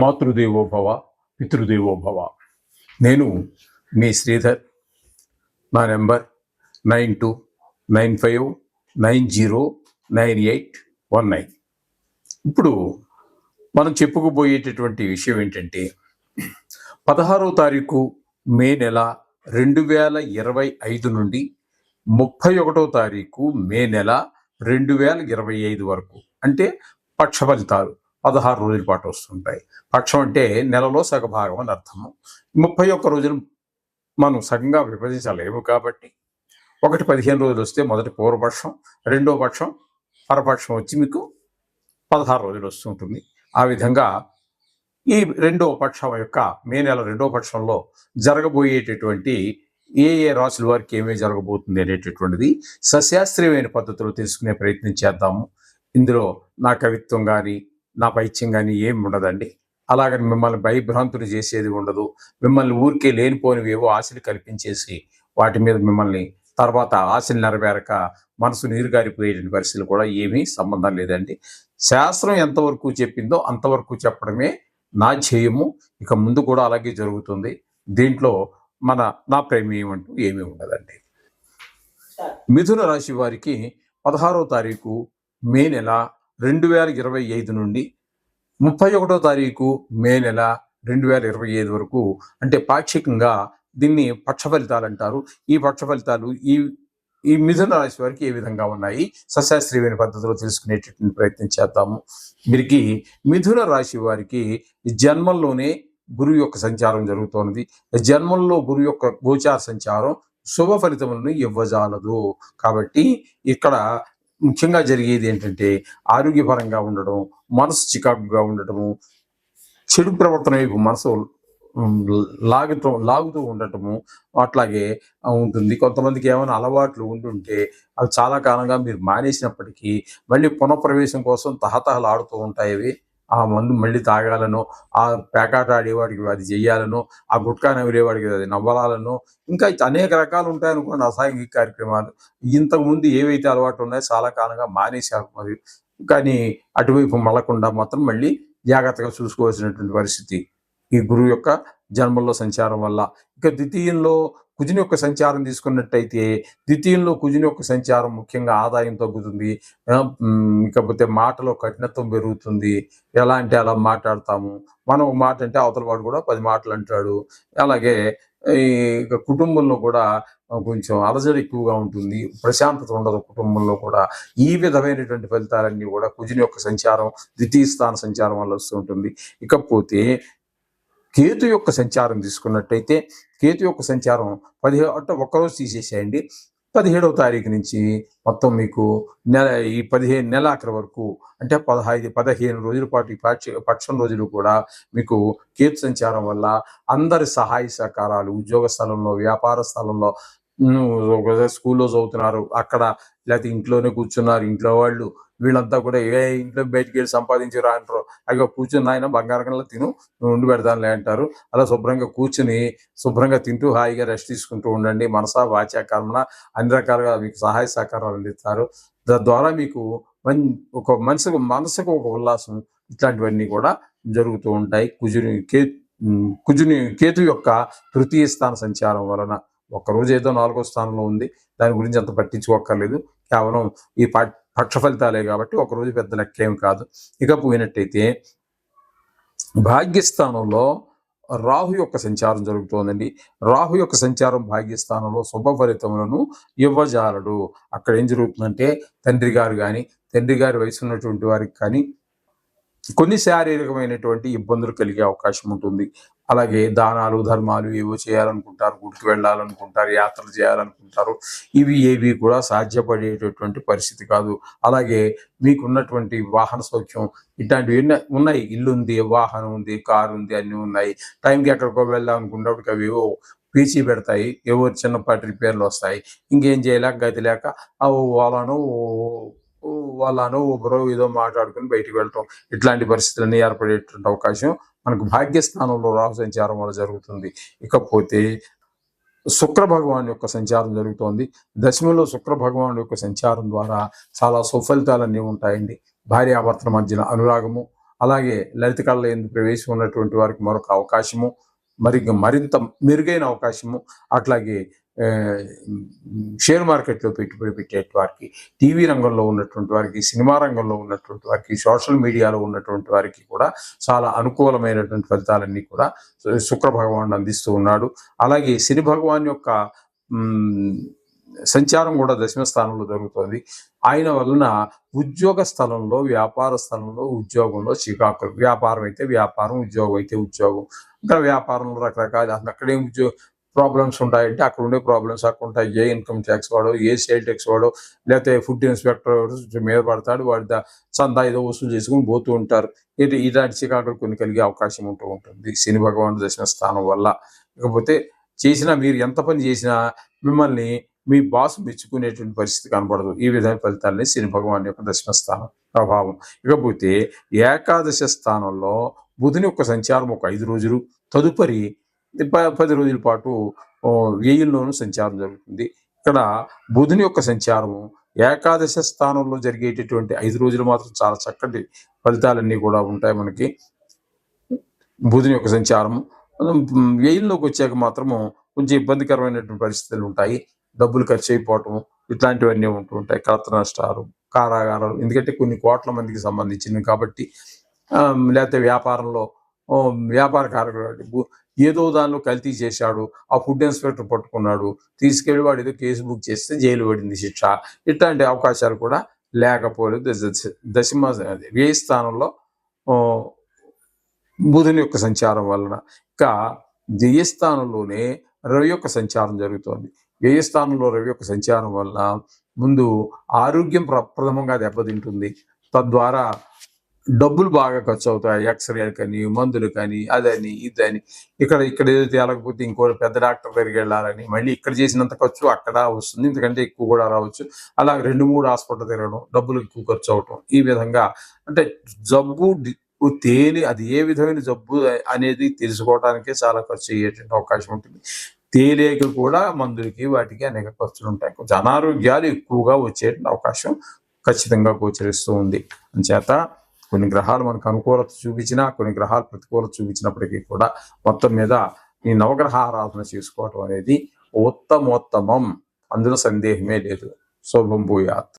మాతృదేవో భవ, పితృదేవో భవ. నేను మీ శ్రీధర్. నా నెంబర్ 9295909819. ఇప్పుడు మనం చెప్పుకోబోయేటటువంటి విషయం ఏంటంటే 16వ తారీఖు మే నెల 2025 నుండి 31వ తారీఖు మే నెల 2025 వరకు, అంటే పక్ష ఫలితాలు 16 రోజుల పాటు వస్తుంటాయి. పక్షం అంటే నెలలో సగభాగం అని అర్థము. 31 రోజులు మనం సగంగా విభజించలేము కాబట్టి 15 రోజులు వస్తే మొదటి పూర్వపక్షం, రెండో పక్షం, పరపక్షం వచ్చి మీకు 16 రోజులు వస్తుంటుంది. ఆ విధంగా ఈ రెండో పక్షం యొక్క మే నెల రెండో పక్షంలో జరగబోయేటటువంటి ఏ రాశుల వారికి ఏమేమి జరగబోతుంది అనేటటువంటిది సశాస్త్రీయమైన పద్ధతిలో తెలుసుకునే ప్రయత్నం చేద్దాము. ఇందులో నా కవిత్వం కానీ నా పైత్యం కానీ ఏమి ఉండదండి. అలాగని మిమ్మల్ని భయభ్రాంతులు చేసేది ఉండదు. మిమ్మల్ని ఊరికే లేనిపోనివి ఏవో ఆశలు కల్పించేసి వాటి మీద మిమ్మల్ని తర్వాత ఆశలు నెరవేరక మనసు నీరుగారిపోయేటువంటి పరిస్థితులు కూడా ఏమీ సంబంధం లేదండి. శాస్త్రం ఎంతవరకు చెప్పిందో అంతవరకు చెప్పడమే నా ధ్యేయము. ఇక ముందు కూడా అలాగే జరుగుతుంది. దీంట్లో నా ప్రమేయం అంటూ ఏమీ ఉండదండి. మిథున రాశి వారికి 16వ తారీఖు మే నెల 2025 నుండి 31వ తారీఖు మే నెల 2025 వరకు, అంటే పాక్షికంగా దీన్ని పక్ష ఫలితాలు అంటారు. ఈ పక్ష ఫలితాలు ఈ మిథున రాశి వారికి ఏ విధంగా ఉన్నాయి సశాస్త్రీయమైన పద్ధతిలో తెలుసుకునేటటువంటి ప్రయత్నం చేద్దాము. వీరికి మిథున రాశి వారికి జన్మంలోనే గురువు యొక్క సంచారం జరుగుతున్నది. జన్మంలో గురువు యొక్క గోచార సంచారం శుభ ఫలితములను ఇవ్వజాలదు. కాబట్టి ఇక్కడ ముఖ్యంగా జరిగేది ఏంటంటే ఆరోగ్యపరంగా ఉండడం, మనసు చికాకుగా ఉండటము, చెడు ప్రవర్తన వైపు మనసు లాగుతూ ఉండటము అట్లాగే ఉంటుంది. కొంతమందికి ఏమైనా అలవాట్లు ఉంటుంటే అవి చాలా కాలంగా మీరు మానేసినప్పటికీ మళ్ళీ పునఃప్రవేశం కోసం తహతహలు ఆడుతూ ఉంటాయి. అవి ఆ మందు మళ్ళీ తాగాలనో, ఆ పేకాట ఆడేవాడికి అది చెయ్యాలనో, ఆ గుట్కా నవ్వేవాడికి అది నవ్వాలనో, ఇంకా అనేక రకాలు ఉంటాయనుకోండి అసాంఘిక కార్యక్రమాలు. ఇంతకుముందు ఏవైతే అలవాటు ఉన్నాయో చాలా కాలంగా మానేశారు. మరి కానీ అటువైపు మళ్ళకుండా మాత్రం మళ్ళీ జాగ్రత్తగా చూసుకోవాల్సినటువంటి పరిస్థితి ఈ గురువు యొక్క జన్మల్లో సంచారం వల్ల. ఇక ద్వితీయంలో కుజుని యొక్క సంచారం తీసుకున్నట్టయితే ద్వితీయంలో కుజుని యొక్క సంచారం ముఖ్యంగా ఆదాయం తగ్గుతుంది. ఇకపోతే మాటలో కఠినత్వం పెరుగుతుంది. ఎలా అంటే అలా మాట్లాడతాము. మనం ఒక మాట అంటే అవతల వాడు కూడా 10 మాటలు అంటాడు. అలాగే ఈ కుటుంబంలో కూడా కొంచెం అలజడి ఎక్కువగా ఉంటుంది, ప్రశాంతత ఉండదు కుటుంబంలో కూడా. ఈ విధమైనటువంటి ఫలితాలన్నీ కూడా కుజుని యొక్క సంచారం, ద్వితీయ స్థాన సంచారం వల్ల వస్తూ ఉంటుంది. ఇకపోతే కేతు యొక్క సంచారం తీసుకున్నట్టయితే కేతు యొక్క సంచారం 17 అంటే ఒక్కరోజు తీసేసేయండి. 17వ తారీఖు నుంచి మొత్తం మీకు ఈ 15 నెలాఖరు వరకు, అంటే 15 రోజుల పాటు ఈ పక్షం రోజులు కూడా మీకు కేతు సంచారం వల్ల అందరి సహాయ సహకారాలు, ఉద్యోగ స్థలంలో, వ్యాపార స్థలంలో, స్కూల్లో చదువుతున్నారు అక్కడ, లేకపోతే ఇంట్లోనే కూర్చున్నారు ఇంట్లో వాళ్ళు, వీళ్ళంతా కూడా ఇంట్లో బయటికి వెళ్ళి సంపాదించారు అంటారు. అయ్యో కూర్చుని ఆయన బంగారంలో తిను, నువ్వు ఉండి పెడతానులే అంటారు. అలా శుభ్రంగా తింటూ హాయిగా రెస్ట్ తీసుకుంటూ ఉండండి. మనసా వాచా కర్మణ అన్ని రకాలుగా మీకు సహాయ సహకారాలు అందిస్తారు. తద్వారా మీకు ఒక మనసుకు ఒక ఉల్లాసం, ఇట్లాంటివన్నీ కూడా జరుగుతూ ఉంటాయి. కేతు యొక్క తృతీయ స్థాన సంచారం వలన. ఒక్కరోజు ఏదో 4వ స్థానంలో ఉంది, దాని గురించి అంత పట్టించుకోక్కర్లేదు. కేవలం ఈ పక్ష ఫలితాలే కాబట్టి ఒకరోజు పెద్ద లెక్క ఏమి కాదు. ఇక పోయినట్టయితే భాగ్యస్థానంలో రాహు యొక్క సంచారం జరుగుతోందండి. రాహు యొక్క సంచారం భాగ్యస్థానంలో శుభ ఫలితములను ఇవ్వజాలడు. అక్కడ ఏం జరుగుతుందంటే తండ్రి గారి వయసు ఉన్నటువంటి వారికి కానీ కొన్ని శారీరకమైనటువంటి ఇబ్బందులు కలిగే అవకాశం ఉంటుంది. అలాగే దానాలు ధర్మాలు ఏవో చేయాలనుకుంటారు, గుడికి వెళ్ళాలనుకుంటారు, యాత్రలు చేయాలనుకుంటారు. ఏవి కూడా సాధ్యపడేటటువంటి పరిస్థితి కాదు. అలాగే మీకున్నటువంటి వాహన సౌఖ్యం ఇట్లాంటివి ఉన్నాయి. ఇల్లు ఉంది, వాహనం ఉంది, కారు ఉంది, అన్నీ ఉన్నాయి. టైంకి ఎక్కడికో వెళ్ళాలనుకున్నప్పటికీ అవి ఏవో పీచి పెడతాయి, ఏవో చిన్నపాటి రిపేర్లు వస్తాయి. ఇంకేం చేయలేక గతి లేక వాళ్ళను ఒకరో ఏదో మాట్లాడుకుని బయటికి వెళ్ళటం, ఇట్లాంటి పరిస్థితులన్నీ ఏర్పడేటువంటి అవకాశం మనకు భాగ్యస్థానంలో రాహు సంచారం వల్ల జరుగుతుంది. ఇకపోతే శుక్ర భగవాన్ యొక్క సంచారం జరుగుతోంది. దశమిలో శుక్ర భగవాన్ యొక్క సంచారం ద్వారా చాలా సుఫలితాలన్నీ ఉంటాయండి. భార్యాభర్తల మధ్యన అనురాగము, అలాగే లలిత కళ ఎందు ప్రవేశం ఉన్నటువంటి వారికి మరొక అవకాశము, మరింత మెరుగైన అవకాశము, అట్లాగే ఆ, షేర్ మార్కెట్లో పెట్టుబడి పెట్టే వారికి, టీవీ రంగంలో ఉన్నటువంటి వారికి, సినిమా రంగంలో ఉన్నటువంటి వారికి, సోషల్ మీడియాలో ఉన్నటువంటి వారికి కూడా చాలా అనుకూలమైనటువంటి ఫలితాలన్నీ కూడా శుక్ర భగవానుడు అందిస్తూ ఉన్నాడు. అలాగే శని భగవాన్ యొక్క సంచారం కూడా దశమ స్థానంలో జరుగుతుంది. ఆయన వలన ఉద్యోగ స్థలంలో, వ్యాపార స్థలంలో, ఉద్యోగంలో చికాకులు, వ్యాపారం అయితే వ్యాపారం, ఉద్యోగం అయితే ఉద్యోగం, ఇంకా వ్యాపారంలో రకరకాల అక్కడే ప్రాబ్లమ్స్ ఉంటాయంటే అక్కడ ఉండే ప్రాబ్లమ్స్ అక్కడ ఉంటాయి. ఏ ఇన్కమ్ ట్యాక్స్ వాడో, ఏ సేల్ ట్యాక్స్ వాడో, లేకపోతే ఫుడ్ ఇన్స్పెక్టర్ మీద పడతాడు, వాడి చందా ఏదో వసూలు చేసుకుని పోతూ ఉంటారు. ఇలాంటి చికాకులు కొన్ని కలిగే అవకాశం ఉంటుంది శని భగవానుడు దశమ స్థానం వల్ల. ఇకపోతే మీరు ఎంత పని చేసినా మిమ్మల్ని మీ బాస్ మెచ్చుకునేటువంటి పరిస్థితి కనబడదు. ఈ విధమైన ఫలితాలని శని భగవాన్ యొక్క దశమ స్థానం ప్రభావం. ఇకపోతే ఏకాదశ స్థానంలో బుధుని యొక్క సంచారం ఒక 5 రోజులు, తదుపరి 10 రోజుల పాటు వ్యయంలోనూ సంచారం జరుగుతుంది. ఇక్కడ బుధుని యొక్క సంచారము ఏకాదశ స్థానంలో జరిగేటటువంటి 5 రోజులు మాత్రం చాలా చక్కటి ఫలితాలన్నీ కూడా ఉంటాయి మనకి. బుధుని యొక్క సంచారము వ్యయంలోకి వచ్చాక మాత్రము కొంచెం ఇబ్బందికరమైనటువంటి పరిస్థితులు ఉంటాయి. డబ్బులు ఖర్చు అయిపోవటము ఇట్లాంటివన్నీ ఉంటూ ఉంటాయి. కలత నష్టాలు, కారాగారాలు, ఎందుకంటే కొన్ని కోట్ల మందికి సంబంధించినవి కాబట్టి. లేకపోతే వ్యాపారంలో వ్యాపారకారకుడు ఏదో దానిలో కల్తీ చేశాడు, ఆ ఫుడ్ ఇన్స్పెక్టర్ పట్టుకున్నాడు, తీసుకెళ్ళి వాడు ఏదో కేసు బుక్ చేస్తే జైలు పడింది శిక్ష. ఇట్లాంటి అవకాశాలు కూడా లేకపోలేదు. దశమ వ్యయ స్థానంలో బుధుని యొక్క సంచారం వలన. ఇంకా వ్యయస్థానంలోనే రవి యొక్క సంచారం జరుగుతోంది. వ్యయస్థానంలో రవి యొక్క సంచారం వల్ల ముందు ఆరోగ్యం ప్రథమంగా దెబ్బతింటుంది. తద్వారా డబ్బులు బాగా ఖర్చు అవుతాయి. ఎక్స్రేలు కానీ, మందులు కానీ, అదని ఇదని. ఇక్కడ ఏదో తేలకపోతే ఇంకో పెద్ద డాక్టర్ దగ్గరికి వెళ్ళాలని, మళ్ళీ ఇక్కడ చేసినంత ఖర్చు అక్కడ వస్తుంది, ఎందుకంటే ఎక్కువ కూడా రావచ్చు. అలా 2-3 హాస్పిటల్ తిరగడం, డబ్బులు ఎక్కువ ఖర్చు అవటం, ఈ విధంగా అంటే జబ్బు అది ఏ విధమైన జబ్బు అనేది తెలుసుకోవడానికే చాలా ఖర్చు అయ్యేటువంటి అవకాశం ఉంటుంది. తేలిక కూడా మందులకి వాటికి అనేక ఖర్చులు ఉంటాయి. కొంచెం అనారోగ్యాలు ఎక్కువగా వచ్చేటువంటి అవకాశం ఖచ్చితంగా గోచరిస్తూ ఉంది. అంచేత కొన్ని గ్రహాలు మనకు అనుకూలత చూపించినా, కొన్ని గ్రహాలు ప్రతికూలత చూపించినప్పటికీ కూడా మొత్తం మీద ఈ నవగ్రహ ఆరాధన చేసుకోవటం అనేది ఉత్తమోత్తమం, అందులో సందేహమే లేదు. శుభం భూయాత్.